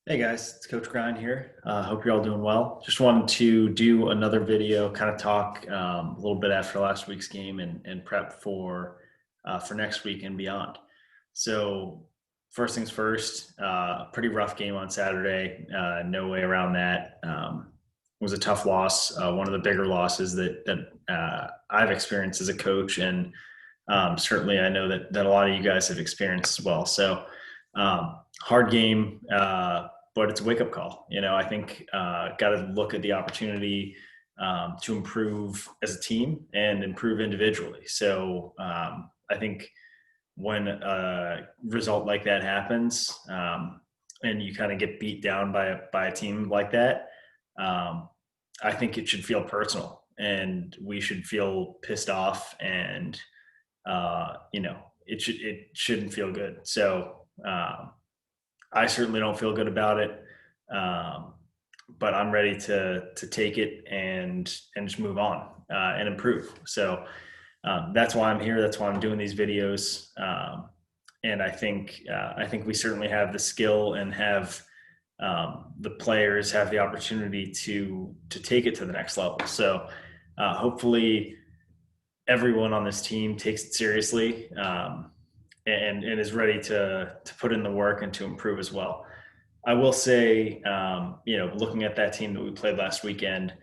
Hey guys, it's Coach Grein here. Hope you're all doing well. Just wanted to do another video, kind of talk a little bit after last week's game and prep for next week and beyond. So first things first, pretty rough game on Saturday. No way around that. It was a tough loss, one of the bigger losses that I've experienced as a coach, and certainly I know that a lot of you guys have experienced as well. So hard game. But it's a wake up call. I think got to look at the opportunity to improve as a team and improve individually. So I think when a result like that happens and you kind of get beat down by a team like that, I think it should feel personal and we should feel pissed off and it shouldn't feel good. So I certainly don't feel good about it, but I'm ready to take it and just move on and improve. So that's why I'm here. That's why I'm doing these videos, and I think we certainly have the skill and have the players have the opportunity to take it to the next level. So hopefully everyone on this team takes it seriously. And is ready to put in the work and to improve as well. I will say, looking at that team that we played last weekend,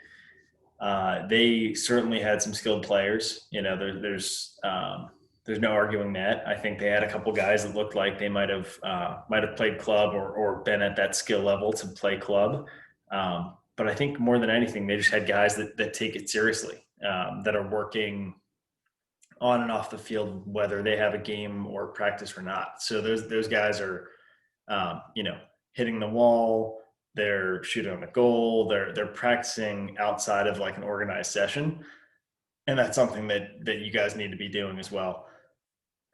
they certainly had some skilled players. There's no arguing that. I think they had a couple guys that looked like they might have played club or been at that skill level to play club. But I think more than anything, they just had guys that take it seriously, that are working on and off the field, whether they have a game or practice or not. So those guys are, hitting the wall. They're shooting on the goal. They're practicing outside of like an organized session, and that's something that you guys need to be doing as well,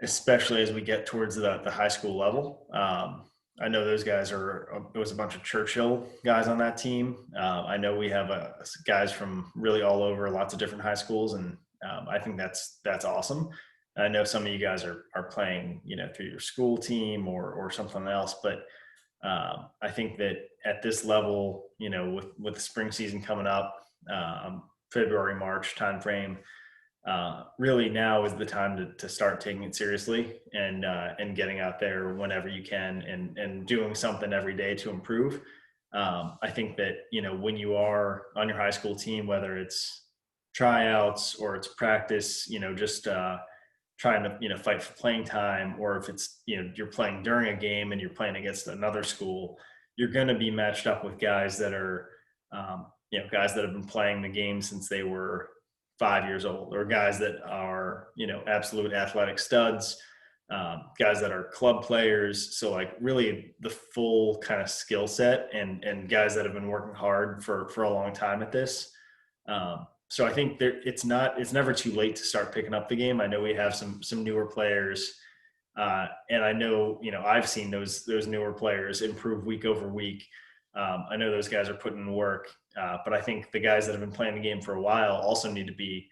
especially as we get towards the high school level. I know those guys it was a bunch of Churchill guys on that team. I know we have guys from really all over, lots of different high schools, and I think that's awesome. I know some of you guys are playing, through your school team or something else, but I think that at this level, with the spring season coming up, February, March timeframe, really now is the time to start taking it seriously and getting out there whenever you can and doing something every day to improve. I think that, when you are on your high school team, whether it's tryouts or it's practice, just trying to fight for playing time, or if it's you're playing during a game and you're playing against another school, you're going to be matched up with guys that are guys that have been playing the game since they were 5 years old, or guys that are absolute athletic studs, guys that are club players. So like really the full kind of skill set and guys that have been working hard for a long time at this. So I think it's never too late to start picking up the game. I know we have some newer players, and I know I've seen those newer players improve week over week. I know those guys are putting in work, but I think the guys that have been playing the game for a while also need to be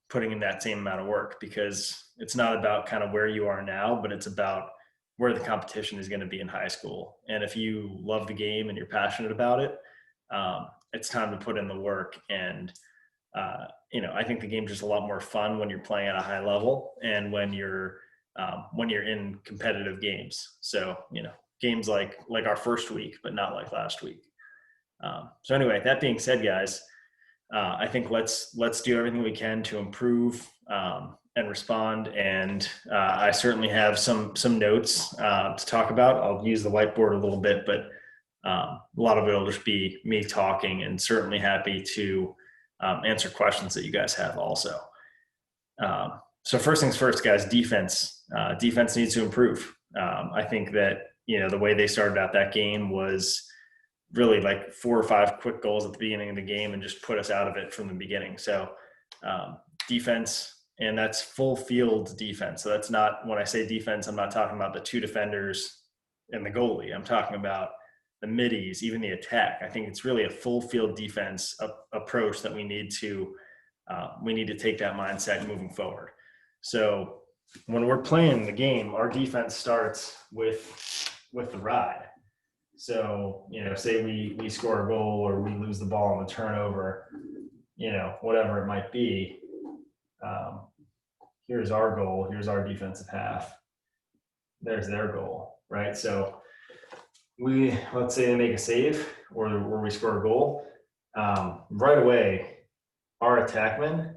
putting in that same amount of work, because it's not about kind of where you are now, but it's about where the competition is going to be in high school. And if you love the game and you're passionate about it, it's time to put in the work. And I think the game's just a lot more fun when you're playing at a high level and when you're in competitive games. So games like our first week, but not like last week. So anyway, that being said, guys, I think let's do everything we can to improve and respond. And I certainly have some notes to talk about. I'll use the whiteboard a little bit, but a lot of it will just be me talking, and certainly happy to answer questions that you guys have also. So first things first, guys, defense needs to improve. I think that, the way they started out that game was really like 4 or 5 quick goals at the beginning of the game and just put us out of it from the beginning. So defense, and that's full field defense. So that's not, when I say defense, I'm not talking about the 2 defenders and the goalie. I'm talking about the middies, even the attack. I think it's really a full field defense approach that we need to take that mindset moving forward. So when we're playing the game, our defense starts with the ride. So, say we score a goal or we lose the ball on the turnover, whatever it might be. Here's our goal. Here's our defensive half. There's their goal, right? So let's say they make a save or we score a goal. Right away, our attackmen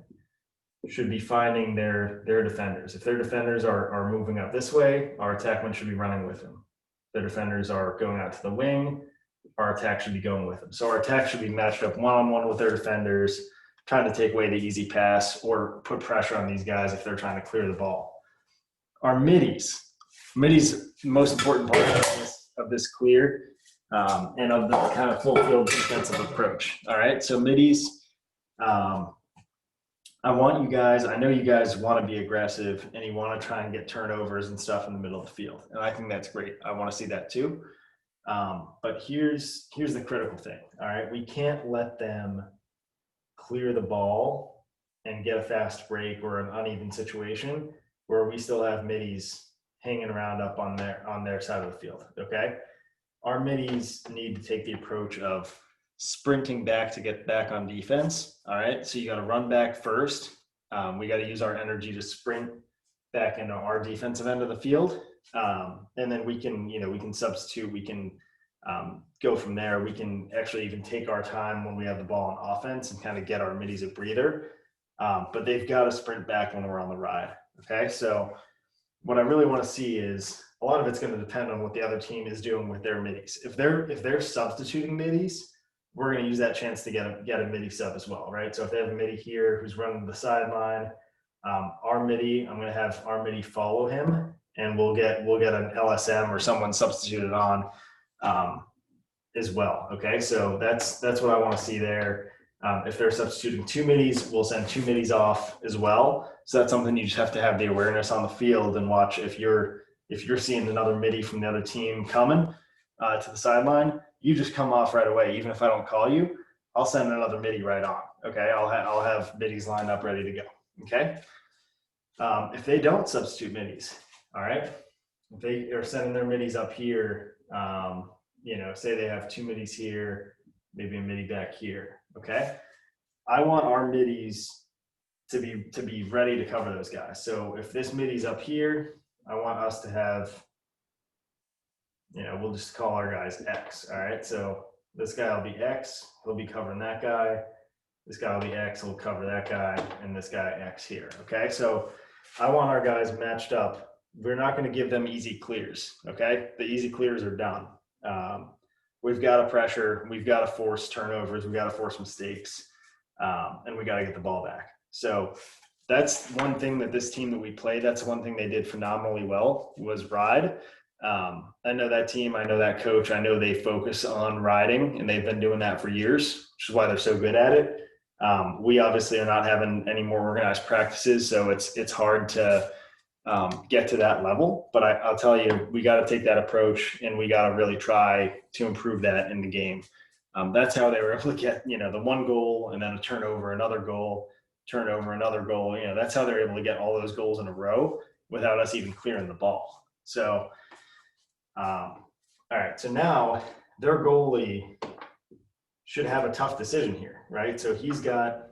should be finding their defenders. If their defenders are moving up this way, our attackmen should be running with them. Their defenders are going out to the wing, our attack should be going with them. So our attack should be matched up one-on-one with their defenders, trying to take away the easy pass or put pressure on these guys if they're trying to clear the ball. Our middies, the most important part of this clear and of the kind of full field defensive approach. All right, so middies, I want you guys, I know you guys want to be aggressive and you want to try and get turnovers and stuff in the middle of the field. And I think that's great. I want to see that too. But here's the critical thing. All right. We can't let them clear the ball and get a fast break or an uneven situation where we still have middies hanging around up on their side of the field. Okay. Our middies need to take the approach of sprinting back to get back on defense. All right. So you got to run back first. We got to use our energy to sprint back into our defensive end of the field. And then we can substitute, we can go from there. We can actually even take our time when we have the ball on offense and kind of get our middies a breather. But they've got to sprint back when we're on the ride. Okay. So what I really want to see is a lot of it's going to depend on what the other team is doing with their middies. If they're substituting middies, we're going to use that chance to get a midi sub as well, right? So if they have a midi here who's running the sideline, our midi, I'm going to have our midi follow him, and we'll get an LSM or someone substituted on as well. Okay, so that's what I want to see there. If they're substituting two middies, we'll send two middies off as well. So that's something you just have to have the awareness on the field and watch. If you're seeing another midi from the other team coming to the sideline, you just come off right away. Even if I don't call you, I'll send another midi right on. Okay, I'll have middies lined up ready to go. Okay. If they don't substitute middies, all right, if they are sending their middies up here, say they have two middies here, maybe a midi back here. Okay, I want our middies to be ready to cover those guys. So if this midi's up here, I want us to have, we'll just call our guys X. All right. So this guy will be X. He'll be covering that guy. This guy will be X. He'll cover that guy. And this guy X here. Okay. So I want our guys matched up. We're not going to give them easy clears. Okay. The easy clears are done. We've got to pressure. We've got to force turnovers. We've got to force mistakes. And we got to get the ball back. So that's one thing that this team that we played, that's one thing they did phenomenally well was ride. I know that team, I know that coach, I know they focus on riding, and they've been doing that for years, which is why they're so good at it. We obviously are not having any more organized practices, so it's hard to get to that level. But I'll tell you, we got to take that approach, and we got to really try to improve that in the game. That's how they were able to get, the one goal and then a turnover, another goal, turnover, another goal. That's how they're able to get all those goals in a row without us even clearing the ball. So, all right. So now their goalie should have a tough decision here, right? So he's got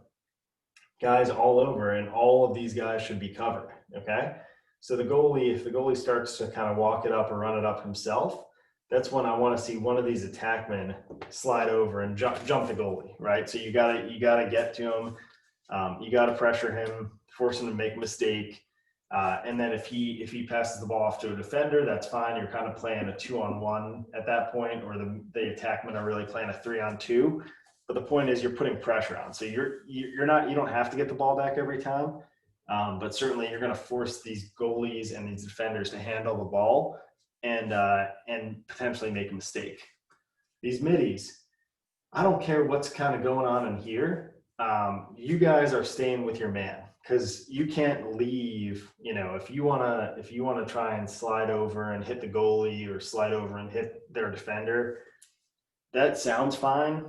guys all over, and all of these guys should be covered. Okay. So if the goalie starts to kind of walk it up or run it up himself, that's when I want to see one of these attackmen slide over and jump the goalie, right? So you gotta get to him. You got to pressure him, force him to make a mistake. And then if he passes the ball off to a defender, that's fine. You're kind of playing a 2-on-1 at that point, or the attackmen are really playing a 3-on-2. But the point is you're putting pressure on. So you don't have to get the ball back every time. But certainly you're going to force these goalies and these defenders to handle the ball and potentially make a mistake. These middies, I don't care what's kind of going on in here. You guys are staying with your man, because you can't leave. If you want to try and slide over and hit the goalie or slide over and hit their defender, that sounds fine,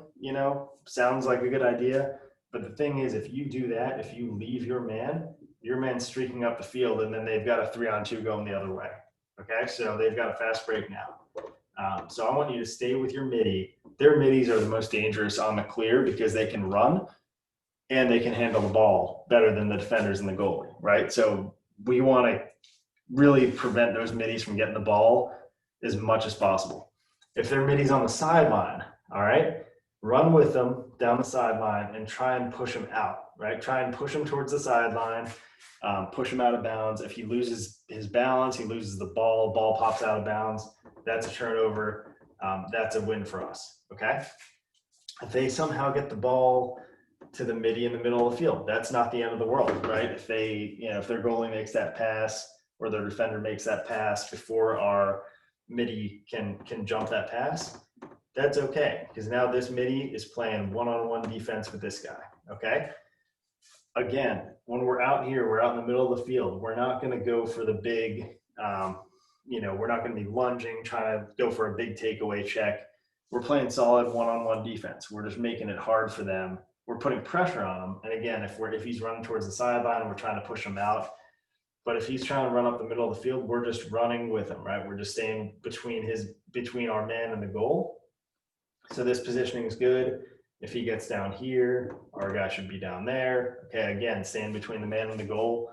sounds like a good idea. But the thing is, if you do that, if you leave your man's streaking up the field, and then they've got a 3-on-2 going the other way. Okay, so they've got a fast break now. So I want you to stay with your midi. Their middies are the most dangerous on the clear because they can run and they can handle the ball better than the defenders and the goalie, right? So we want to really prevent those middies from getting the ball as much as possible. If their middies on the sideline, all right, run with them down the sideline and try and push them out, right? Try and push them towards the sideline, push him out of bounds. If he loses his balance, he loses the ball pops out of bounds. That's a turnover. That's a win for us, okay? If they somehow get the ball to the midi in the middle of the field, that's not the end of the world, right? If if their goalie makes that pass or their defender makes that pass before our midi can jump that pass, that's okay, because now this midi is playing one-on-one defense with this guy, okay? Again, when we're out here, we're out in the middle of the field. We're not going to go for the big, we're not going to be lunging, trying to go for a big takeaway check. We're playing solid one-on-one defense. We're just making it hard for them. We're putting pressure on him. And again, if he's running towards the sideline, we're trying to push him out. But if he's trying to run up the middle of the field, we're just running with him, right? We're just staying between our man and the goal. So this positioning is good. If he gets down here, our guy should be down there. Okay, again, staying between the man and the goal.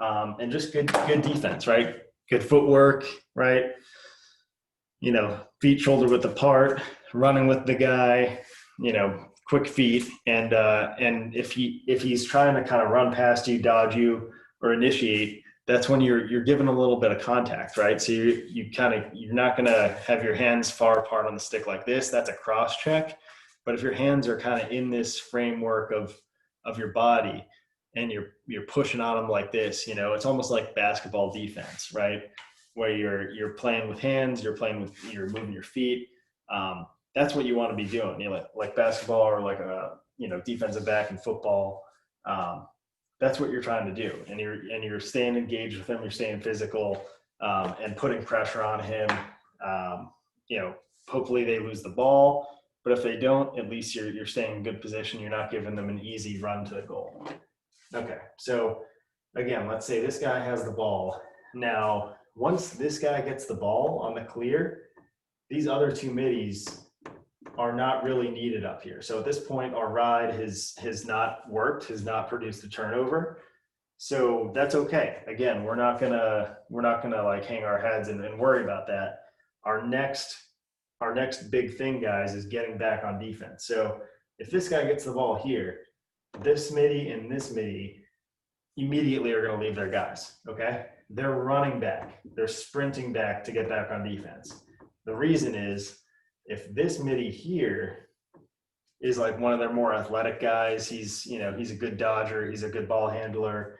And just good defense, right? Good footwork, right? Feet shoulder width apart, running with the guy, quick feet. And if he's trying to kind of run past you, dodge you, or initiate, that's when you're giving a little bit of contact, right? So you're not going to have your hands far apart on the stick like this. That's a cross check. But if your hands are kind of in this framework of your body and you're pushing on them like this, it's almost like basketball defense, right? Where you're playing with hands, you're moving your feet. That's what you want to be doing. Like basketball or like a defensive back in football. That's what you're trying to do, and you're staying engaged with him. You're staying physical and putting pressure on him. Hopefully they lose the ball, but if they don't, at least you're staying in good position. You're not giving them an easy run to the goal. Okay, so again, let's say this guy has the ball. Now, once this guy gets the ball on the clear, these other two middies are not really needed up here. So at this point, our ride has not worked, has not produced a turnover. So that's okay. Again, we're not gonna like hang our heads and worry about that. Our next big thing, guys, is getting back on defense. So if this guy gets the ball here, this midi and this midi immediately are going to leave their guys, okay? They're running back. They're sprinting back to get back on defense. The reason is if this midi here is like one of their more athletic guys, he's a good dodger, he's a good ball handler.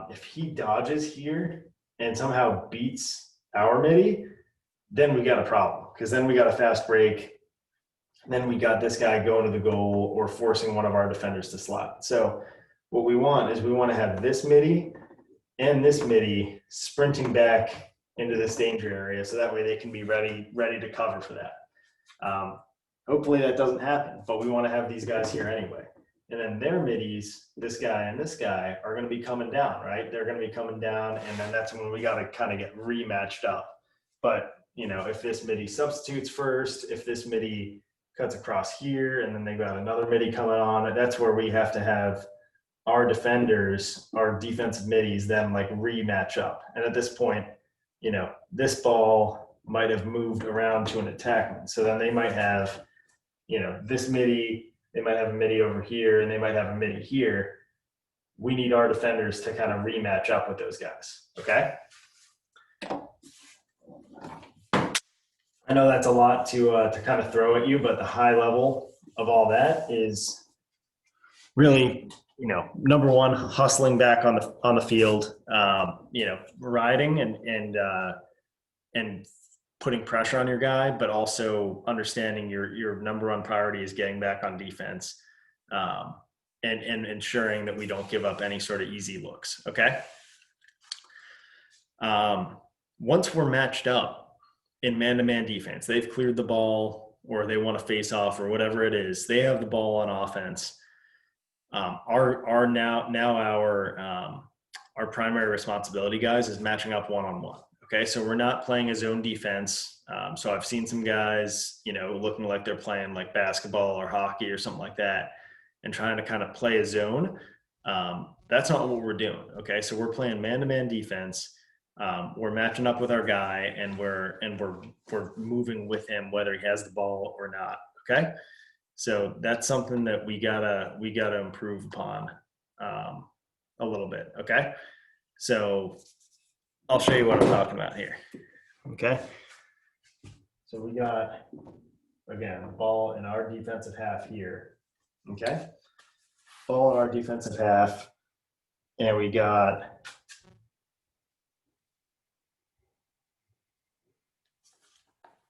If he dodges here and somehow beats our midi, then we got a problem, because then we got a fast break. Then we got this guy going to the goal or forcing one of our defenders to slide. So what we want to have this midi and this midi sprinting back into this danger area, so that way they can be ready to cover for that. Hopefully that doesn't happen, but we want to have these guys here anyway. And then their middies, this guy and this guy, are going to be coming down, right? They're going to be coming down, and then that's when we got to kind of get rematched up. But if this midi substitutes first, if this midi cuts across here, and then they got another midi coming on, that's where we have to have our defenders, our defensive middies, then like rematch up. And at this point, this ball might have moved around to an attackman. So then they might have, this midi, they might have a midi over here, and they might have a midi here. We need our defenders to kind of rematch up with those guys, okay? I know that's a lot to kind of throw at you, but the high level of all that is really, number one, hustling back on the field, riding and putting pressure on your guy, but also understanding your number one priority is getting back on defense, and ensuring that we don't give up any sort of easy looks. Okay. Once we're matched up in man-to-man defense, they've cleared the ball or they want to face off or whatever it is, they have the ball on offense. Our primary responsibility, guys, is matching up one-on-one. Okay, so we're not playing a zone defense. So I've seen some guys, looking like they're playing like basketball or hockey or something like that, and trying to kind of play a zone. That's not what we're doing. Okay, so we're playing man-to-man defense. We're matching up with our guy, and we're moving with him whether he has the ball or not. Okay, so that's something that we gotta improve upon a little bit. Okay, so I'll show you what I'm talking about here. Okay. So we got, again, ball in our defensive half here. Okay. Ball in our defensive half. And we got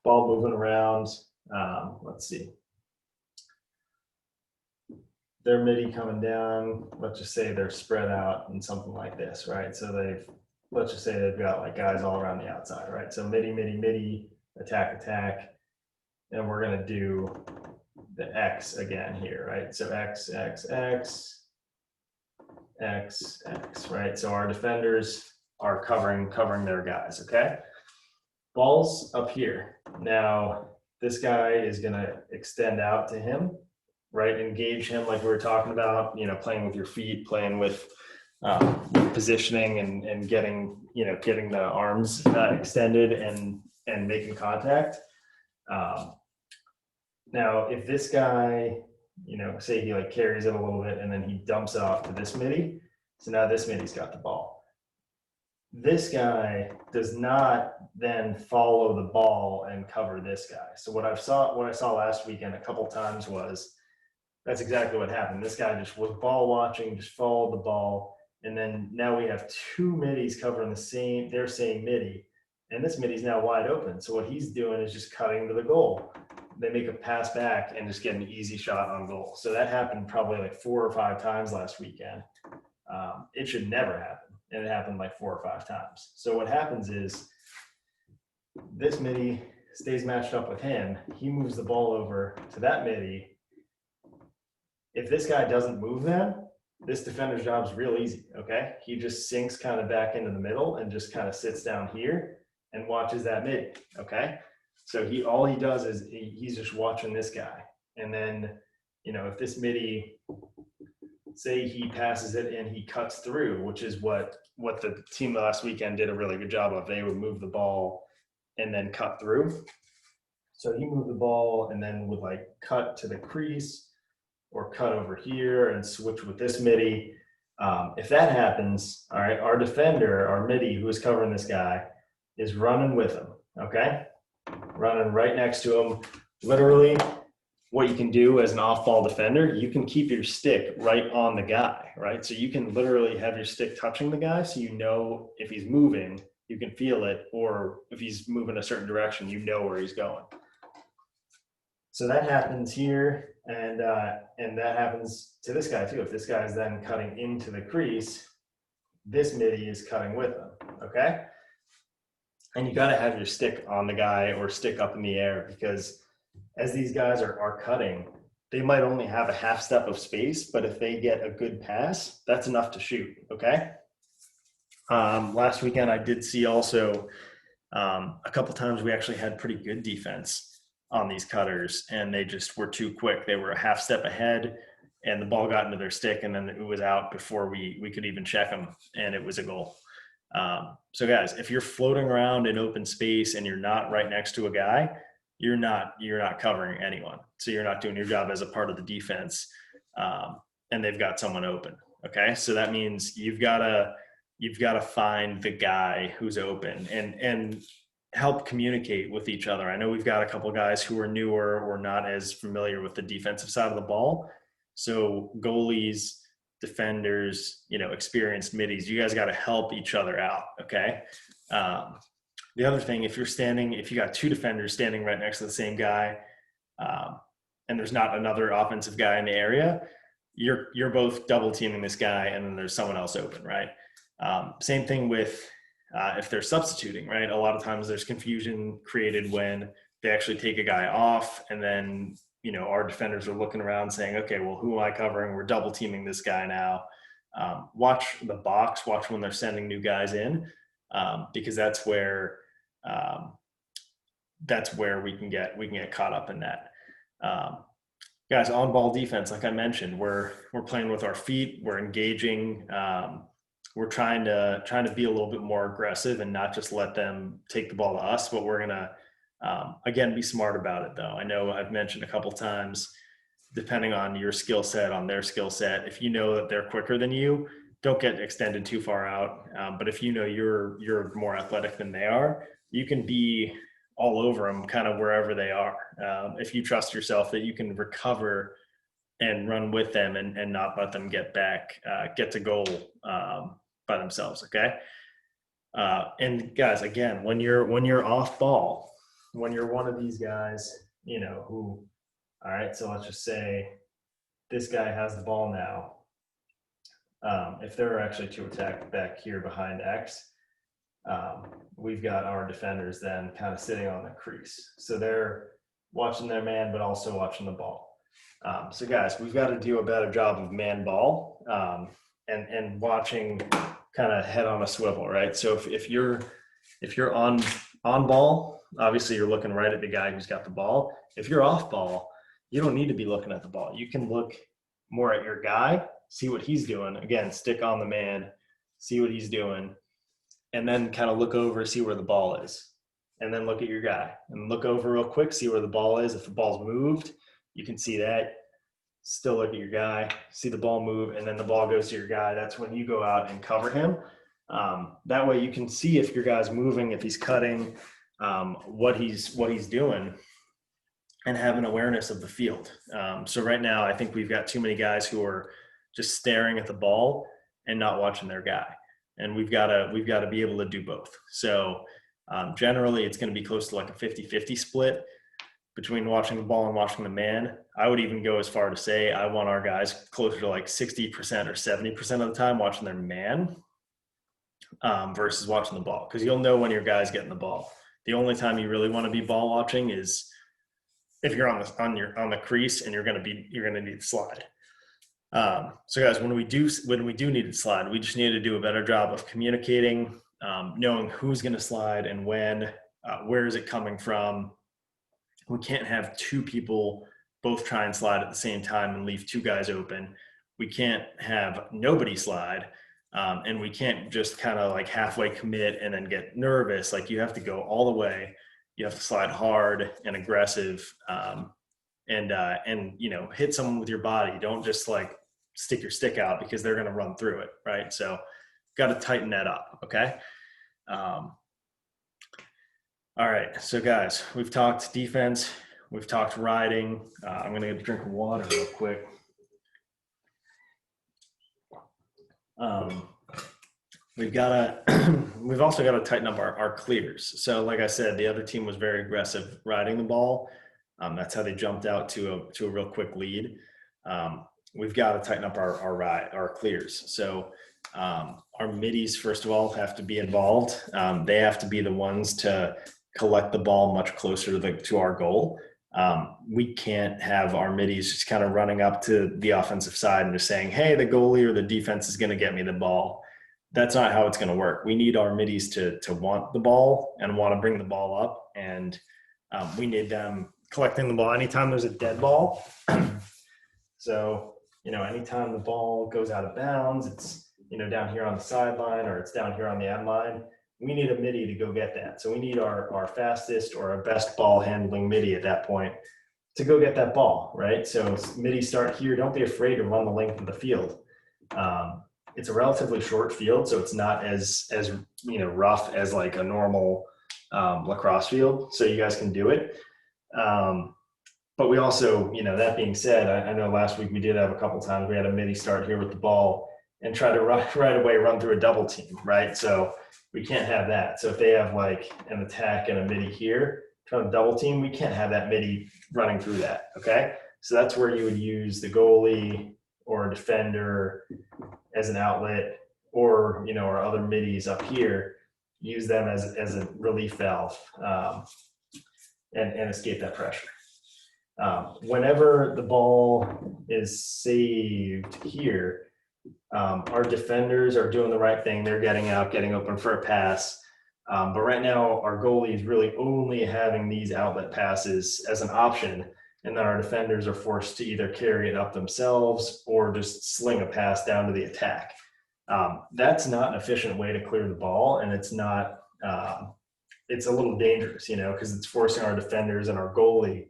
ball moving around. Let's see. They're midi coming down. Let's just say they're spread out in something like this, right? So let's just say they've got like guys all around the outside, right? So midi, midi, midi, attack, attack. And we're going to do the X again here, right? So X, X, X, X, X, right? So our defenders are covering their guys, okay? Ball's up here. Now, this guy is going to extend out to him, right? Engage him like we were talking about, playing with your feet, playing with positioning and getting the arms extended and making contact. Now, if this guy, say he like carries it a little bit and then he dumps it off to this midi, so now this midi's got the ball. This guy does not then follow the ball and cover this guy. So what I saw last weekend a couple times was that's exactly what happened. This guy just was ball watching, just followed the ball, and then now we have two midis covering their same midi, and this midi's now wide open. So what he's doing is just cutting to the goal. They make a pass back and just get an easy shot on goal. So that happened probably like 4 or 5 times last weekend. It should never happen. And it happened like 4 or 5 times. So what happens is this midi stays matched up with him. He moves the ball over to that midi. If this guy doesn't move them, this defender's job is real easy, okay? He just sinks kind of back into the middle and just kind of sits down here and watches that midi, okay? So all he does is he's just watching this guy. And then, if this midi, say he passes it and he cuts through, which is what the team last weekend did a really good job of. They would move the ball and then cut through. So he moved the ball and then would like cut to the crease or cut over here and switch with this midi. If that happens, all right, our defender, our midi who is covering this guy is running with him, okay? Running right next to him. Literally, what you can do as an off-ball defender, you can keep your stick right on the guy, right? So you can literally have your stick touching the guy, so if he's moving, you can feel it, or if he's moving a certain direction, where he's going. So that happens here, and that happens to this guy too. If this guy is then cutting into the crease, this midi is cutting with him, okay? And you got to have your stick on the guy or stick up in the air, because as these guys are cutting, they might only have a half step of space, but if they get a good pass, that's enough to shoot, okay? Last weekend, I did see also a couple times we actually had pretty good defense on these cutters, and they just were too quick. They were a half step ahead, and the ball got into their stick, and then it was out before we could even check them, and it was a goal. So guys, if you're floating around in open space and you're not right next to a guy, you're not covering anyone. So you're not doing your job as a part of the defense. And they've got someone open. Okay. So that means you've got to find the guy who's open and help communicate with each other. I know we've got a couple guys who are newer or not as familiar with the defensive side of the ball. So goalies, defenders, experienced middies, you guys got to help each other out. Okay. The other thing, if you got 2 defenders standing right next to the same guy, and there's not another offensive guy in the area, you're both double teaming this guy, and then there's someone else open, right? Same thing with if they're substituting, right? A lot of times there's confusion created when they actually take a guy off, and then our defenders are looking around saying, okay, well, who am I covering? We're double teaming this guy now. Watch the box, watch when they're sending new guys in. because um, that's where we can get caught up in that. Um, Guys, on ball defense, like I mentioned, we're playing with our feet, we're engaging, we're trying to be a little bit more aggressive and not just let them take the ball to us, but we're gonna again be smart about it though. I know I've mentioned a couple times, depending on your skill set, on their skill set, if you know that they're quicker than you, don't get extended too far out. But if you know you're more athletic than they are, you can be all over them, kind of wherever they are. If you trust yourself that you can recover and run with them and not let them get to goal by themselves. Okay. And guys, again, when you're off ball, when you're one of these guys, who, all right, so let's just say this guy has the ball now. If there are actually two attack back here behind X, we've got our defenders then kind of sitting on the crease. So they're watching their man, but also watching the ball. So guys, we've got to do a better job of man ball and watching kind of head on a swivel, right? So if you're on ball, obviously you're looking right at the guy who's got the ball. If you're off ball, you don't need to be looking at the ball. You can look more at your guy, see what he's doing. Again, stick on the man, see what he's doing, and then kind of look over, see where the ball is. And then look at your guy and look over real quick, see where the ball is. If the ball's moved, you can see that. Still look at your guy, see the ball move, and then the ball goes to your guy. That's when you go out and cover him. That way you can see if your guy's moving, if he's cutting, what he's doing, and have an awareness of the field. So right now, I think we've got too many guys who are just staring at the ball and not watching their guy. And we've got to be able to do both. So generally, it's going to be close to like a 50-50 split between watching the ball and watching the man. I would even go as far to say I want our guys closer to like 60% or 70% of the time watching their man versus watching the ball, because you'll know when your guy's getting the ball. The only time you really want to be ball watching is if you're on the crease and you're going to need to slide. So guys, when we do need to slide, we just need to do a better job of communicating, knowing who's going to slide and when, where is it coming from. We can't have two people both try and slide at the same time and leave two guys open. We can't have nobody slide, and we can't just kind of like halfway commit and then get nervous. Like, you have to go all the way. You have to slide hard and aggressive, and hit someone with your body. Don't just like stick your stick out, because they're going to run through it, right? So got to tighten that up. Okay. All right, so guys, we've talked defense, we've talked riding. I'm gonna get a drink of water real quick. We've also got to tighten up our clears. So like I said, the other team was very aggressive riding the ball. That's how they jumped out to a real quick lead. We've got to tighten up our clears. So our middies, first of all, have to be involved. They have to be the ones to collect the ball much closer to our goal. We can't have our middies just kind of running up to the offensive side and just saying, hey, the goalie or the defense is going to get me the ball. That's not how it's going to work. We need our middies to want the ball and want to bring the ball up. And we need them collecting the ball anytime there's a dead ball. So, anytime the ball goes out of bounds, it's, down here on the sideline or it's down here on the end line, we need a midi to go get that. So we need our fastest or our best ball handling midi at that point to go get that ball, right? So midi start here. Don't be afraid to run the length of the field. It's a relatively short field, so it's not as rough as like a normal lacrosse field. So you guys can do it. But we also, that being said, I know last week we did have a couple times we had a midi start here with the ball and try to right away run through a double team, right? So we can't have that. So if they have like an attack and a midi here, trying to double team, we can't have that midi running through that, okay? So that's where you would use the goalie or a defender as an outlet, or, our other middies up here, use them as a relief valve and escape that pressure. Whenever the ball is saved here, Our defenders are doing the right thing. They're getting out, getting open for a pass. But right now, our goalie is really only having these outlet passes as an option. And then our defenders are forced to either carry it up themselves or just sling a pass down to the attack. That's not an efficient way to clear the ball. And it's not, it's a little dangerous, because it's forcing our defenders and our goalie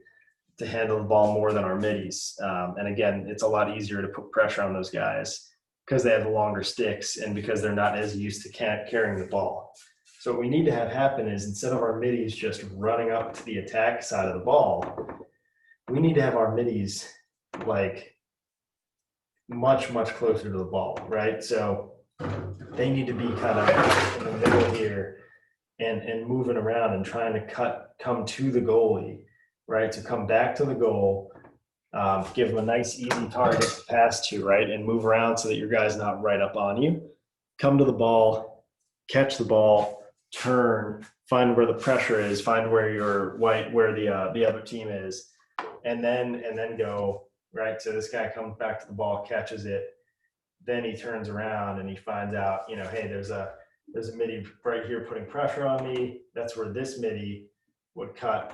to handle the ball more than our middies. And again, it's a lot easier to put pressure on those guys because they have the longer sticks and because they're not as used to carrying the ball. So what we need to have happen is instead of our middies just running up to the attack side of the ball, we need to have our middies like much, much closer to the ball, right? So they need to be kind of in the middle here and moving around and trying to come to the goalie, right? To come back to the goal, give them a nice, easy target to pass to, right? And move around so that your guy's not right up on you. Come to the ball, catch the ball, turn, find where the pressure is, find where the other team is, and then go, right? So this guy comes back to the ball, catches it, then he turns around and he finds out, hey, there's a midi right here putting pressure on me. That's where this midi would cut,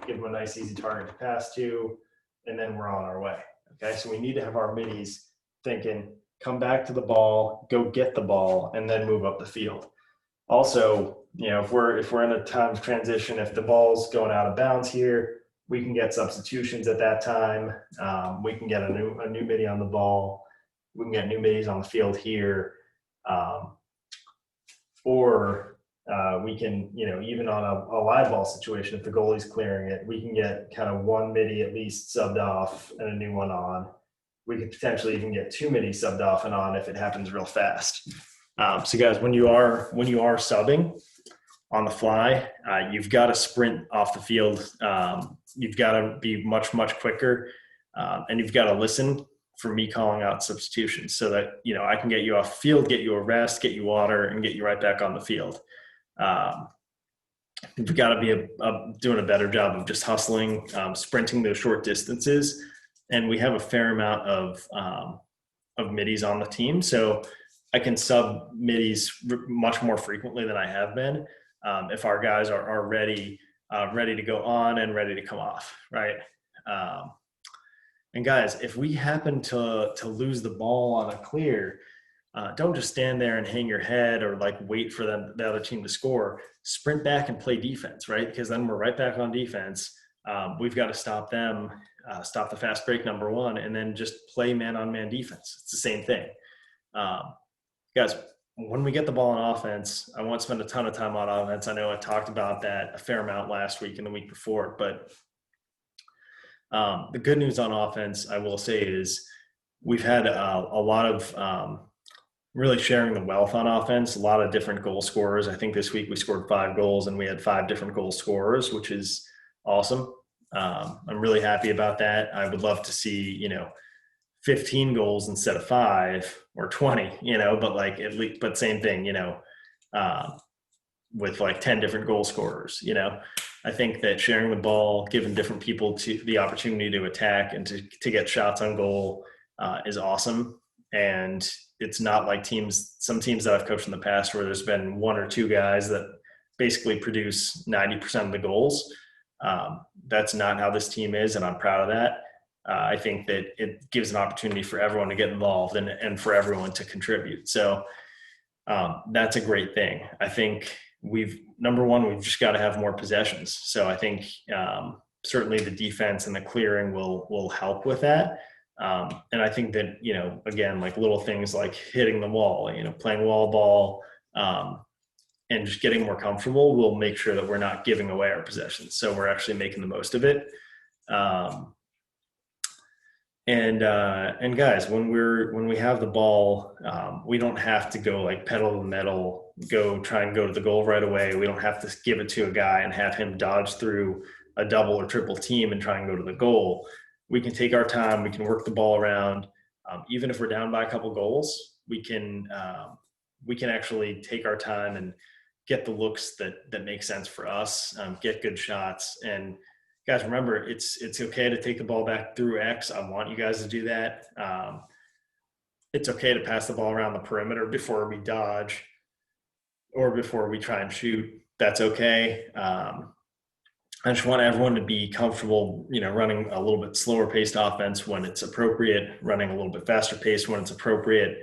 give him a nice easy target to pass to, and then we're on our way. Okay, so we need to have our middies thinking, come back to the ball, go get the ball, and then move up the field. Also, if we're in a time of transition, if the ball's going out of bounds here, we can get substitutions at that time. We can get a new midi on the ball. We can get new middies on the field here. Or we can, even on a live ball situation, if the goalie's clearing it, we can get kind of one midi at least subbed off and a new one on. We could potentially even get two middies subbed off and on if it happens real fast. So guys, when you are subbing on the fly, you've got to sprint off the field. You've got to be much, much quicker. And you've got to listen for me calling out substitutions so that, I can get you off the field, get you a rest, get you water, and get you right back on the field. We've got to be doing a better job of just hustling, sprinting those short distances. And we have a fair amount of middies on the team. So I can sub middies much more frequently than I have been if our guys are ready to go on and ready to come off, right? And guys, if we happen to lose the ball on a clear, don't just stand there and hang your head or like wait for the other team to score. Sprint back and play defense, right? Because then we're right back on defense. We've got to stop them, stop the fast break, number one, and then just play man-on-man defense. It's the same thing. Guys, when we get the ball on offense, I won't spend a ton of time on offense. I know I talked about that a fair amount last week and the week before, but the good news on offense, I will say, is we've had a lot of really sharing the wealth on offense, a lot of different goal scorers. I think this week we scored 5 goals and we had 5 different goal scorers, which is awesome. I'm really happy about that. I would love to see, 15 goals instead of 5 or 20, but like at least, but same thing, with like 10 different goal scorers, I think that sharing the ball, giving different people the opportunity to attack and to get shots on goal is awesome. And it's not like some teams that I've coached in the past where there's been 1 or 2 guys that basically produce 90% of the goals. That's not how this team is, and I'm proud of that. I think that it gives an opportunity for everyone to get involved and for everyone to contribute. So that's a great thing. I think number one, we've just got to have more possessions. So I think certainly the defense and the clearing will help with that. And I think that, again, like little things like hitting the wall, playing wall ball, and just getting more comfortable will make sure that we're not giving away our possessions. So we're actually making the most of it. And guys, when we have the ball, we don't have to go like pedal to the metal, try and go to the goal right away. We don't have to give it to a guy and have him dodge through a double or triple team and try and go to the goal. We can take our time. We can work the ball around. Even if we're down by a couple goals, we can actually take our time and get the looks that make sense for us, get good shots. And guys, remember, it's okay to take the ball back through X. I want you guys to do that. it's okay to pass the ball around the perimeter before we dodge or before we try and shoot. That's okay. I just want everyone to be comfortable, running a little bit slower paced offense when it's appropriate, running a little bit faster paced when it's appropriate,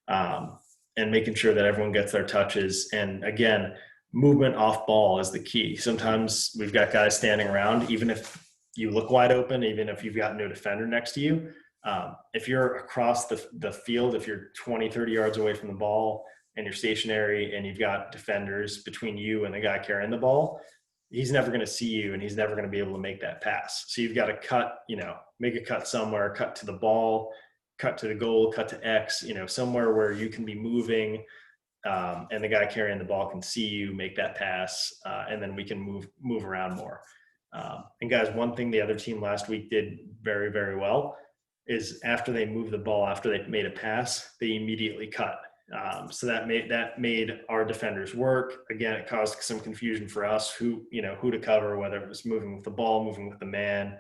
um, and making sure that everyone gets their touches. And again, movement off ball is the key. Sometimes we've got guys standing around, even if you look wide open, even if you've got no defender next to you. If you're across the field, if you're 20, 30 yards away from the ball and you're stationary and you've got defenders between you and the guy carrying the ball, he's never going to see you and he's never going to be able to make that pass. So you've got to cut, make a cut somewhere, cut to the ball, cut to the goal, cut to X, somewhere where you can be moving, and the guy carrying the ball can see you make that pass, and then we can move around more. And guys, one thing the other team last week did very, very well is after they moved the ball, after they made a pass, they immediately cut. So that made our defenders work. Again, it caused some confusion for us who to cover, whether it was moving with the ball, moving with the man.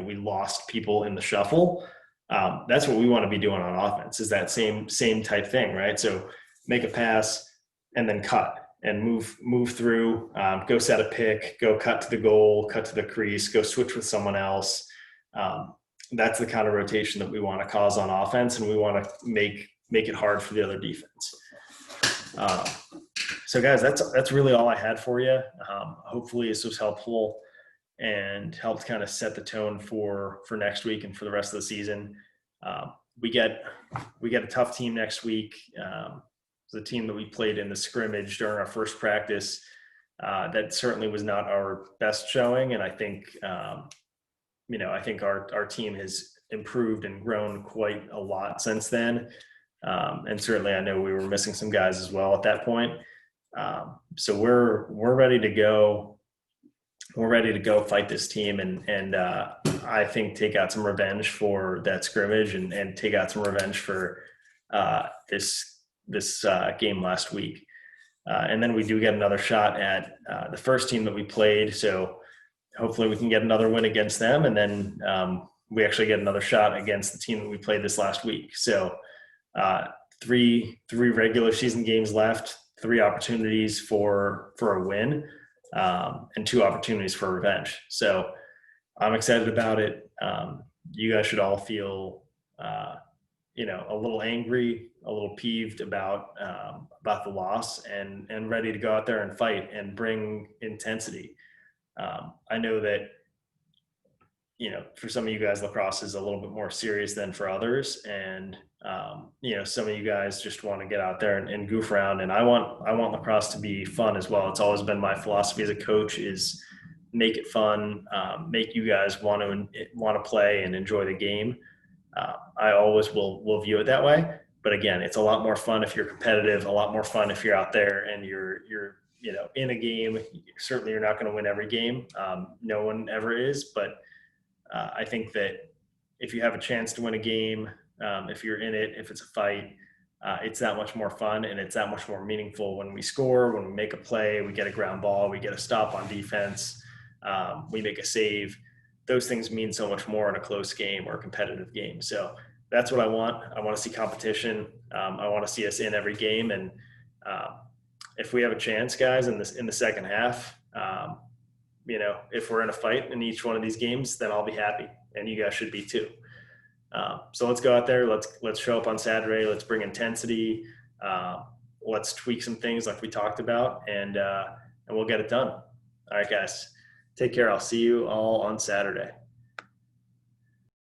We lost people in the shuffle. That's what we want to be doing on offense, is that same type thing, right? So make a pass and then cut and move through, go set a pick, go cut to the goal, cut to the crease, go switch with someone else. That's the kind of rotation that we want to cause on offense, and we want to make it hard for the other defense. So guys, that's really all I had for you. Hopefully this was helpful and helped kind of set the tone for next week and for the rest of the season. We get a tough team next week. The team that we played in the scrimmage during our first practice, that certainly was not our best showing. And I think, I think our team has improved and grown quite a lot since then. And certainly I know we were missing some guys as well at that point. So we're ready to go. We're ready to go fight this team and I think take out some revenge for that scrimmage and take out some revenge for this game last week. And then we do get another shot at the first team that we played. So hopefully we can get another win against them. And then we actually get another shot against the team that we played this last week. So three regular season games left, 3 opportunities for a win, and 2 opportunities for revenge. So I'm excited about it. You guys should all feel, a little angry, a little peeved about the loss, and ready to go out there and fight and bring intensity. I know that, for some of you guys, lacrosse is a little bit more serious than for others. And, some of you guys just want to get out there and goof around. And I want lacrosse to be fun as well. It's always been my philosophy as a coach, is make it fun, make you guys want to play and enjoy the game. I always will view it that way. But again, it's a lot more fun if you're competitive, a lot more fun if you're out there and you're in a game. Certainly you're not going to win every game. No one ever is. But I think that if you have a chance to win a game, if you're in it, if it's a fight, it's that much more fun and it's that much more meaningful when we score, when we make a play, we get a ground ball, we get a stop on defense, we make a save. Those things mean so much more in a close game or a competitive game. So that's what I want. I want to see competition. I want to see us in every game. And if we have a chance, guys, in the second half, if we're in a fight in each one of these games, then I'll be happy, and you guys should be too. So let's go out there. Let's show up on Saturday. Let's bring intensity. Let's tweak some things like we talked about, and we'll get it done. All right, guys, take care. I'll see you all on Saturday.